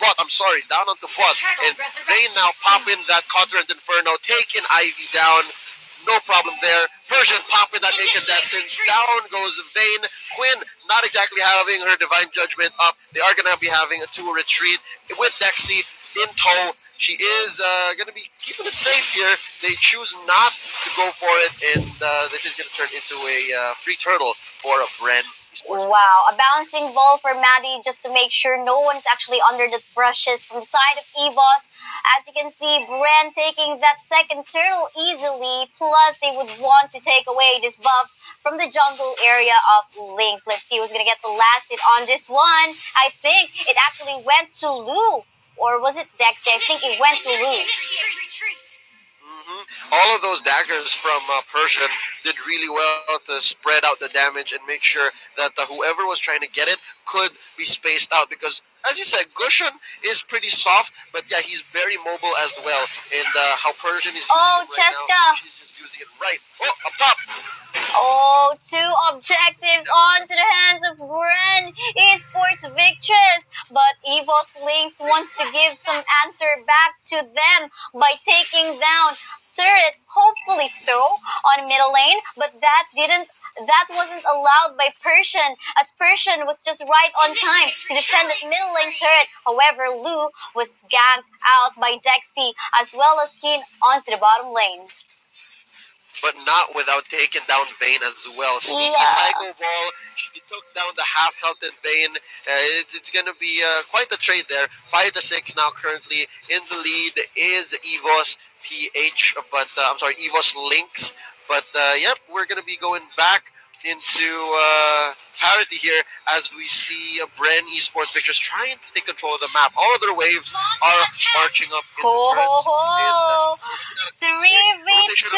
bot. I'm sorry, down onto bot. And Vayne now pop in that Counter Inferno, taking Ivy down. No problem there. Persian popping that incandescent. Down goes Vayne. Quinn not exactly having her Divine Judgment up. They are going to be having a 2 retreat with Dexie in tow. She is going to be keeping it safe here. They choose not to go for it, and this is going to turn into a free turtle for Bren. Wow, a bouncing ball for Maddie just to make sure no one's actually under the brushes from the side of Evos. As you can see, Bren taking that second turtle easily, plus they would want to take away this buff from the jungle area of Lynx. Let's see who's going to get the last hit on this one. I think it actually went to Lou, or was it Dexie? I think it went to Lou. All of those daggers from Persian did really well to spread out the damage and make sure that whoever was trying to get it could be spaced out, because as you said, Gushan is pretty soft, but yeah, he's very mobile as well. And how Persian is using him right now, she's just using it right. Oh, up top! Oh, 2 objectives onto the hands of Bren Esports Victresss, but Evos Lynx wants to give some answer back to them by taking down turret, hopefully so, on middle lane, but that wasn't allowed by Persian, as Persian was just right on time to defend that middle lane turret. However, Lou was ganked out by Dexie as well as Keen onto the bottom lane. But not without taking down Vayne as well. Sneaky Psycho Ball. She took down the half-healthed Vayne. It's going to be quite the trade there. 5-6 now currently. In the lead is Evos PH, but I'm sorry, Evos Lynx. But yep, we're going to be going back into parity here as we see Bren Esports Victresss trying to take control of the map. All of their waves are marching up in the turrets. 3v2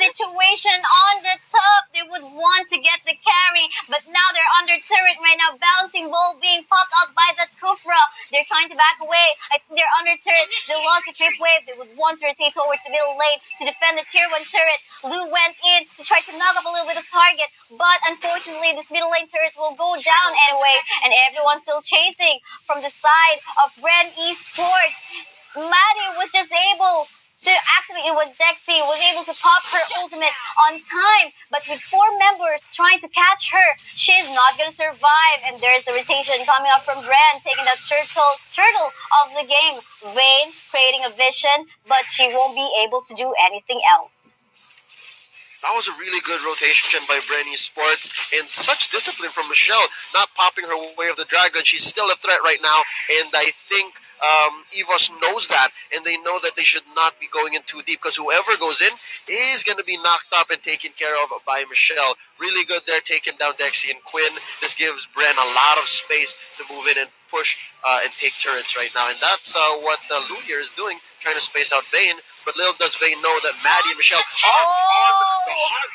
situation on the top. They would want to get the carry, but now they're under turret right now. Bouncing ball being popped out by the Kufra. They're trying to back away. I think they're under turret. They lost the creep wave. They would want to rotate towards the middle lane to defend the tier 1 turret. Lou went in to try to knock up a little bit of target, but unfortunately this middle lane turret will go down anyway, and everyone's still chasing from the side of Bren Esports. Maddie was just able to, actually it was Dexie, was able to pop her ultimate on time, but with 4 members trying to catch her, she's not going to survive, and there's the rotation coming up from Bren, taking that turtle of the game. Vayne creating a vision, but she won't be able to do anything else. That was a really good rotation by Bren Esports, and such discipline from Michelle, not popping her way of the dragon. She's still a threat right now, and I think Evos knows that, and they know that they should not be going in too deep, because whoever goes in is going to be knocked up and taken care of by Michelle. Really good there, taking down Dexie and Quinn. This gives Bren a lot of space to move in and push and take turrets right now, and that's what Lou here is doing, trying to space out Vayne. But little does Vayne know that Maddie and Michelle are on the hunt.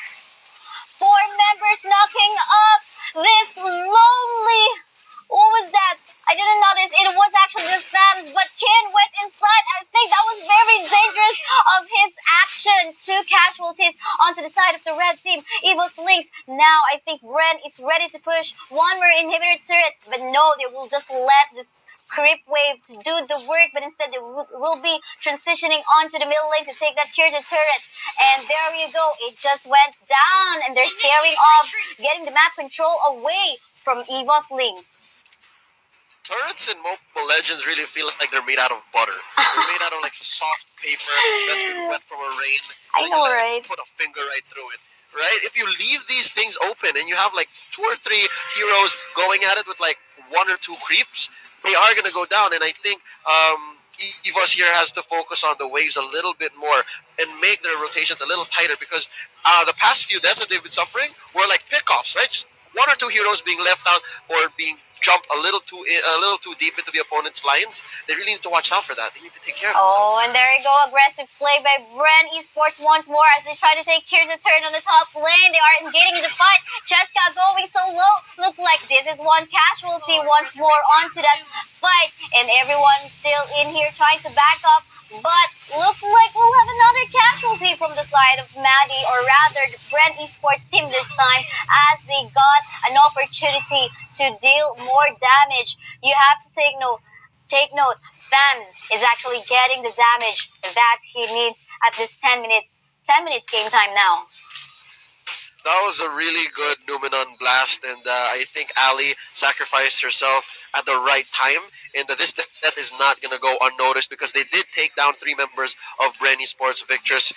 4 members knocking up this lonely. What was that? I didn't notice. It was actually the Sams, but Ken went inside. I think that was very dangerous of his action. 2 casualties onto the side of the red team. Evos Lynx. Now I think Bren is ready to push 1 more inhibitor turret, but no, they will just let this creep wave to do the work, but instead they will be transitioning onto the middle lane to take that tier 2 turret. And there you go. It just went down, and they're staring off, getting the map control away from Evos Lynx. Turrets in Mobile Legends really feel like they're made out of butter. They're made out of like soft paper that's been wet from a rain. I know, right? Put a finger right through it. Right? If you leave these things open and you have like 2 or 3 heroes going at it with like 1 or 2 creeps, they are going to go down. And I think Evos here has to focus on the waves a little bit more and make their rotations a little tighter, because the past few deaths that they've been suffering were like pickoffs, right? Just 1 or 2 heroes being left out or being jumped a little too deep into the opponent's lines. They really need to watch out for that. They need to take care of themselves. Oh, and there you go. Aggressive play by Bren Esports once more as they try to take tier 2 turn on the top lane. They are engaging in the fight. Cheska going so low. Looks like this is 1 casualty once more onto that fight. And everyone still in here trying to back up. But looks like we'll have another casualty from the side of Maddie, or rather the Bren Esports team this time, as they got an opportunity to deal more damage. You have to take note. Take note, Fams is actually getting the damage that he needs at this 10 minutes. 10 minutes game time now. That was a really good Numenon blast, and I think Ali sacrificed herself at the right time. And this death is not going to go unnoticed because they did take down three members of Bren Esports Victresss.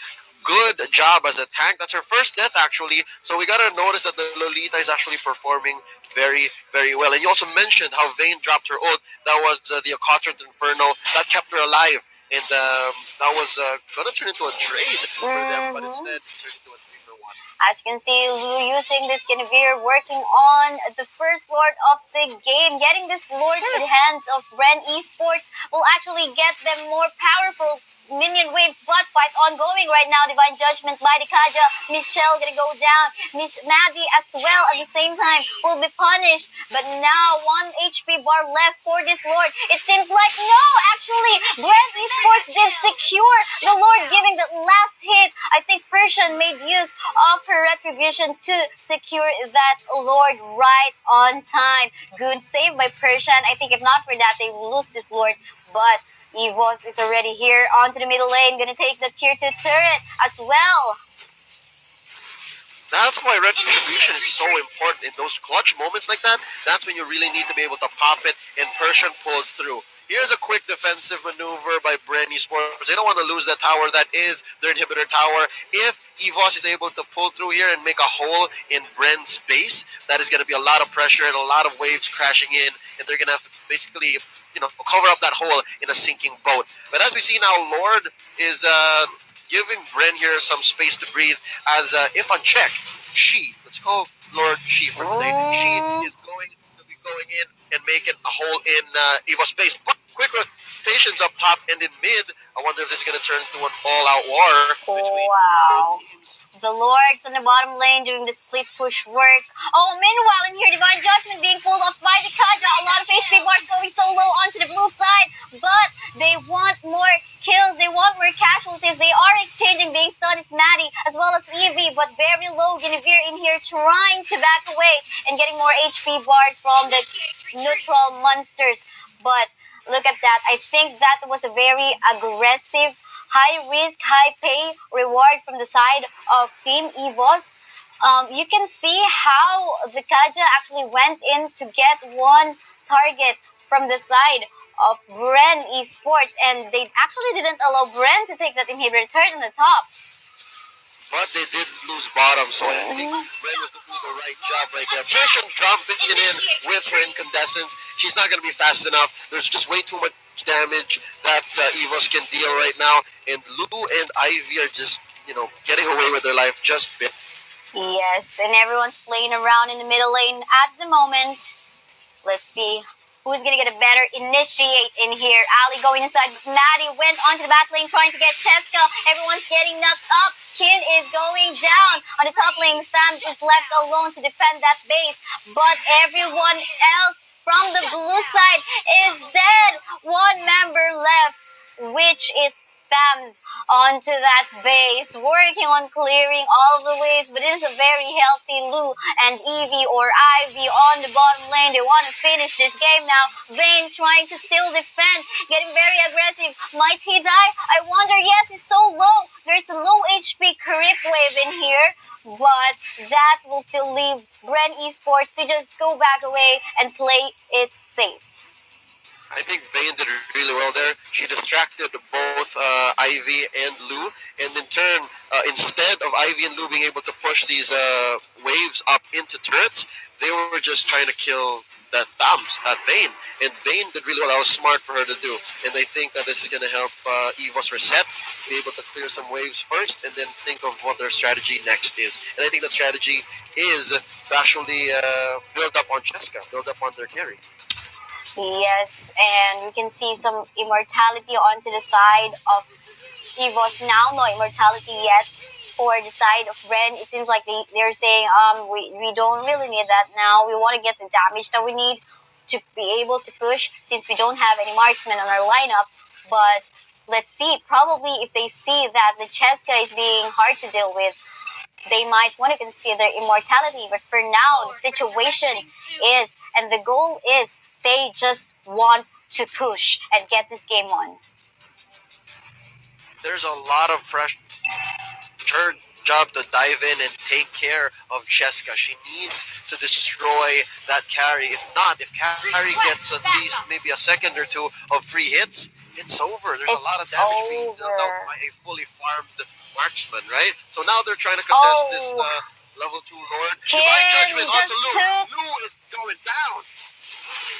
Good job as a tank. That's her first death, actually. So we got to notice that the Lolita is actually performing very, very well. And you also mentioned how Vayne dropped her ult. That was the Accotrant Inferno. That kept her alive. And that was going to turn into a trade for them, but instead it turned into a 3-for-1. As you can see, Lu using this Guinevere, working on the first Lord of the game. Getting this Lord to the hands of Bren Esports will actually get them more powerful minion waves, but fight ongoing right now. Divine Judgment by the Kaja. Michelle gonna go down. Maddie as well at the same time will be punished. But now 1 HP bar left for this Lord. It seems like no, actually, Bren Esports did secure the Lord, giving that last hit. I think Persian made use of her retribution to secure that Lord right on time. Good save by Persian. I think if not for that, they will lose this Lord. But Evos is already here onto the middle lane, gonna take the tier 2 turret as well. That's why retribution is so important in those clutch moments like that. That's when you really need to be able to pop it, and Persian pulled through. Here's a quick defensive maneuver by Bren Esports. They don't want to lose that tower. That is their inhibitor tower. If Evos is able to pull through here and make a hole in Bren's base, that is going to be a lot of pressure and a lot of waves crashing in, and they're going to have to basically, cover up that hole in a sinking boat. But as we see now, Lord is giving Bren here some space to breathe. As if unchecked, let's call Lord She for today. She is going to be going in and making a hole in Evo's space. But quick rotations up top and in mid. I wonder if this is going to turn into an all-out war between wow. teams. The Lords on the bottom lane doing the split push work. Oh, meanwhile in here, Divine Judgment being pulled off by the Kaja. A lot of HP bars going so low onto the blue side, but they want more kills. They want more casualties. They are exchanging. Being stunned is Maddie as well as Evie, but very low. Guinevere in here trying to back away and getting more HP bars from the neutral monsters. But look at that. I think that was a very aggressive, high risk, high pay reward from the side of Team Evos. You can see how the Kaja actually went in to get one target from the side of Bren Esports, and they actually didn't allow Bren to take that inhibitor turret on the top. But they did lose bottom, so I think Bren was doing the right job right there. Persian jumping in with her incandescence. She's not going to be fast enough. There's just way too much damage that Evos can deal right now. And Lou and Ivy are just, getting away with their life just a bit. Yes, and everyone's playing around in the middle lane at the moment. Let's see who's going to get a better initiate in here. Ali going inside. Maddie went onto the back lane trying to get Cheska. Everyone's getting knocked up. Kin is going down. On the top lane, Sam is left alone to defend that base. But everyone else from the blue side is dead. One member left, which is Bams onto that base, working on clearing all the waves, but it is a very healthy Lou and Evie or Ivy on the bottom lane. They want to finish this game now. Vayne trying to still defend, getting very aggressive. Might he die? I wonder. Yes, it's so low. There's a low HP creep wave in here, but that will still leave Bren Esports to just go back away and play it safe. I think Vayne did really well there. She distracted both Ivy and Lou, and in turn, instead of Ivy and Lou being able to push these waves up into turrets, they were just trying to kill that Thams at Vayne. And Vayne did really well. That was smart for her to do. And I think that this is going to help Evos reset, be able to clear some waves first, and then think of what their strategy next is. And I think that strategy is to actually build up on Cheska, build up on their carry. Yes, and we can see some immortality onto the side of Evos now. No immortality yet for the side of Bren. It seems like they're saying, we don't really need that now. We want to get the damage that we need to be able to push since we don't have any marksmen on our lineup. But let's see. Probably if they see that the Cheska is being hard to deal with, they might want to consider immortality. But for now, the situation is, and the goal is, they just want to push and get this game on. There's a lot of pressure. Her job to dive in and take care of Cheska. She needs to destroy that carry. If not, if carry gets at least maybe a second or two of free hits, it's over. There's It's a lot of damage being dealt out over. by a fully farmed marksman, right? So now they're trying to contest this Oh, level 2 Lord. Ken Divine Judgment just onto Lou. took. Lou is going down.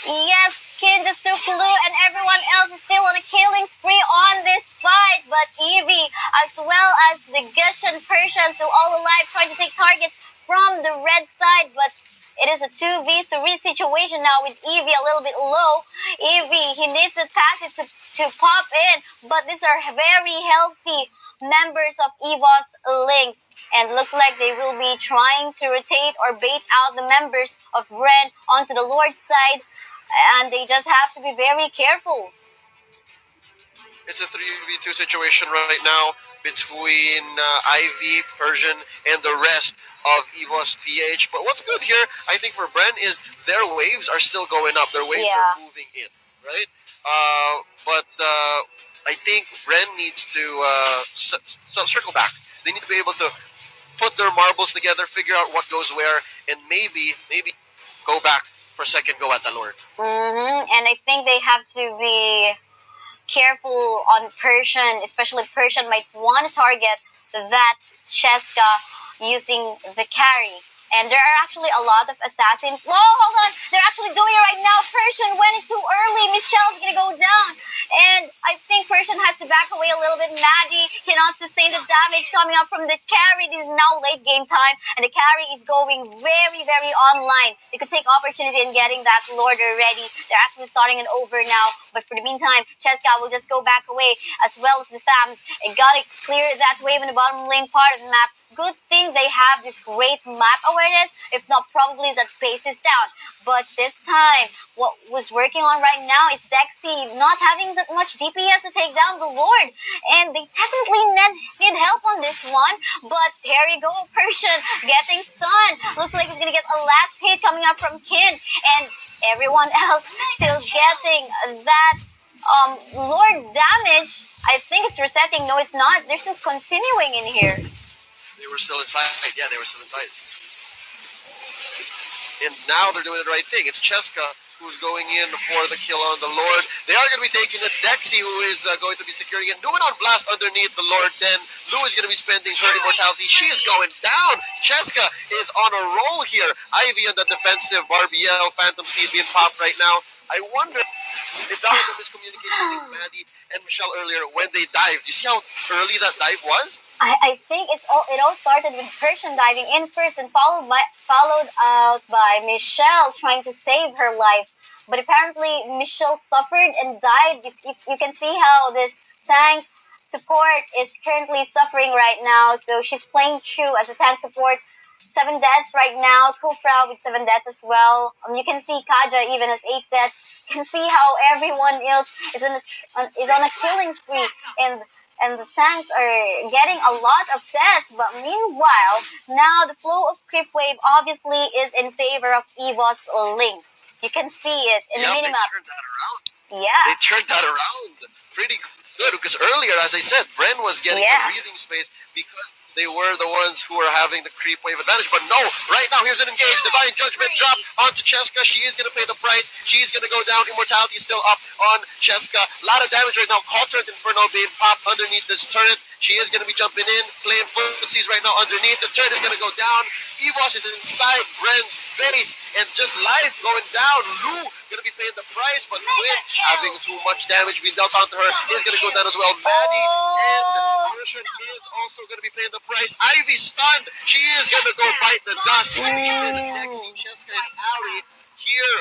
Yes, Ken just took Lou, and everyone else is still on a killing spree on this fight. But Evie, as well as the Gush and Persian, still all alive, trying to take targets from the red side. But it is a 2v3 situation now with Evie a little bit low. Evie, he needs the passive to pop in, but these are very healthy members of Evos Lynx. And looks like they will be trying to rotate or bait out the members of Bren onto the Lord's side. And they just have to be very careful. It's a 3v2 situation right now between Ivy, Persian, and the rest of Evos PH. But what's good here, I think, for Bren is their waves are still going up. Their waves are moving in, right? But I think Bren needs to circle back. They need to be able to put their marbles together, figure out what goes where, and maybe go back for a second go at the Lord. And I think they have to be careful on Persian, especially Persian might want to target that Cheska using the carry. And there are actually a lot of assassins. Whoa, hold on. They're actually doing it right now. Persian went in too early. Michelle's going to go down. And I think Persian has to back away a little bit. Maddie cannot sustain the damage coming up from the carry. This is now late game time. And the carry is going very, very online. They could take opportunity in getting that Lord already. They're actually starting it over now. But for the meantime, Cheska will just go back away as well as the Sams. It got to clear that wave in the bottom lane part of the map. Good thing they have this great map awareness. If not, probably that pace is down. But this time, what was working on right now is Dexie not having that much DPS to take down the Lord. And they definitely need help on this one. But here you go, Persian getting stunned. Looks like he's going to get a last hit coming up from Kin. And everyone else still getting that Lord damage. I think it's resetting. No, it's not. They're still continuing in here. They were still inside. Yeah, they were still inside. And now they're doing the right thing. It's Cheska who's going in for the kill on the Lord. They are going to be taking a Dexie who is going to be securing it. Doing on blast underneath the Lord. Then Lou is going to be spending her immortality. She is going down. Cheska is on a roll here. Ivy on the defensive. Barbiel, Phantom Steed being popped right now. I wonder if that was a miscommunication between Maddie and Michelle earlier when they dived. You see how early that dive was? I think it all started with Persian diving in first and followed out by Michelle trying to save her life. But apparently Michelle suffered and died. You can see how this tank support is currently suffering right now. So she's playing true as a tank support. 7 deaths right now. Kufra with 7 deaths as well. You can see Kaja even has 8 deaths. You can see how everyone else is on a killing spree, and the tanks are getting a lot of deaths. But meanwhile, now the flow of creep wave obviously is in favor of Evos Lynx. You can see it in the minimap. They turned that around. Yeah. They turned that around pretty good because earlier, as I said, Bren was getting some breathing space because they were the ones who were having the creep wave advantage. But no, right now, here's an engage. Divine Judgment drop onto Cheska. She is going to pay the price. She's going to go down. Immortality is still up on Cheska. A lot of damage right now. Cultured Inferno being popped underneath this turret. She is going to be jumping in, playing footsies right now underneath. The turret is going to go down. Evos is inside Bren's base and just life going down. Lou going to be paying the price, but Quinn having too much damage being dealt onto her is going to go down as well. Maddie and Persian is also going to be paying the price. Ivy stunned. She is going to go bite the dust. And Dexie, Cheska, and Ali here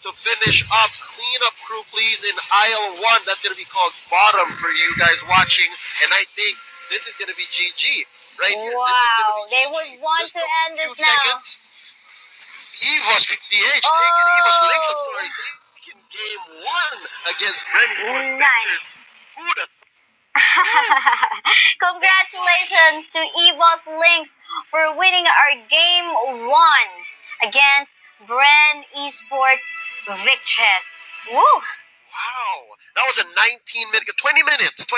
to finish up. Clean up crew, please, in aisle 1. That's going to be called bottom for you guys watching. And I think this is going to be GG right here. Wow, they would want to end this now. Seconds. Evos PH taking Evos Lynx, I'm sorry, taking game 1 against Bren. Nice. Congratulations to Evos Lynx for winning our game 1 against Bren Esports Victresss. Woo! Wow, that was a 19 minute, 20 minutes,